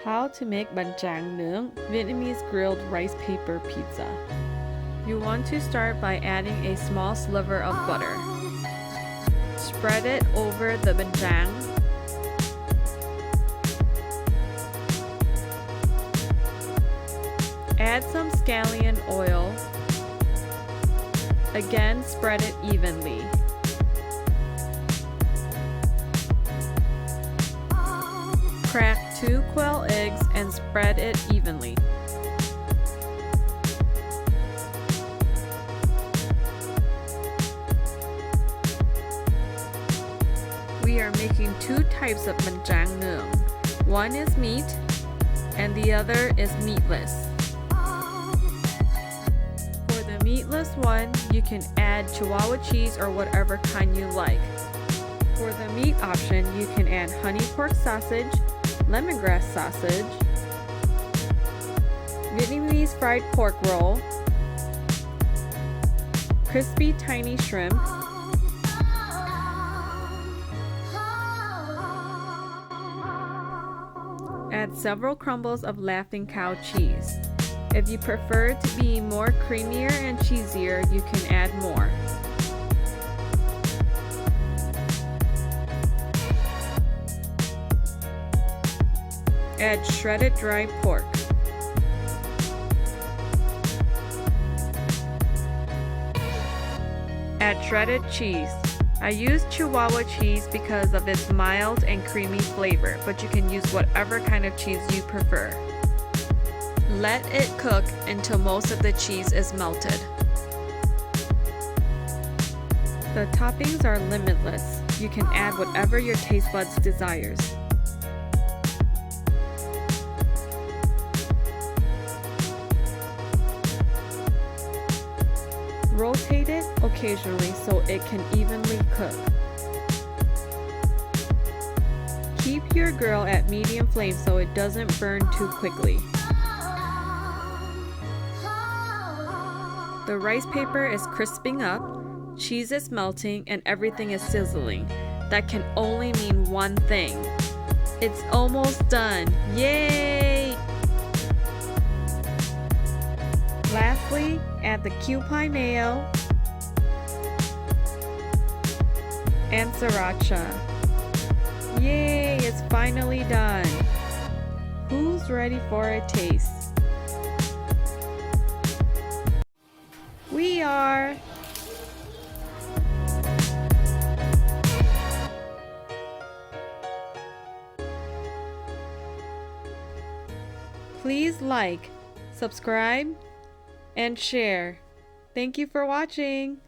How to make Banh Trang nuong, Vietnamese grilled rice paper pizza. You want to start by adding a small sliver of butter. Spread it over the Banh Trang. Add some scallion oil. Again, spread it evenly. Crack 2 quail eggs and spread it evenly. We are making 2 types of Banh Trang nuong. One is meat and the other is meatless. For the meatless one, you can add Chihuahua cheese or whatever kind you like. For the meat option, you can add honey pork sausage, lemongrass sausage, Vietnamese fried pork roll, crispy tiny shrimp, add several crumbles of laughing cow cheese. If you prefer it to be more creamier and cheesier, you can add more. Add shredded dry pork. Add shredded cheese. I use Chihuahua cheese because of its mild and creamy flavor, but you can use whatever kind of cheese you prefer. Let it cook until most of the cheese is melted. The toppings are limitless. You can add whatever your taste buds desires. Rotate it occasionally so it can evenly cook. Keep your grill at medium flame so it doesn't burn too quickly. The rice paper is crisping up, cheese is melting, and everything is sizzling. That can only mean one thing. It's almost done! Yay! Lastly, add the key pie mayo and sriracha. Yay, it's finally done. Who's ready for a taste? We are! Please like, subscribe, and share. Thank you for watching.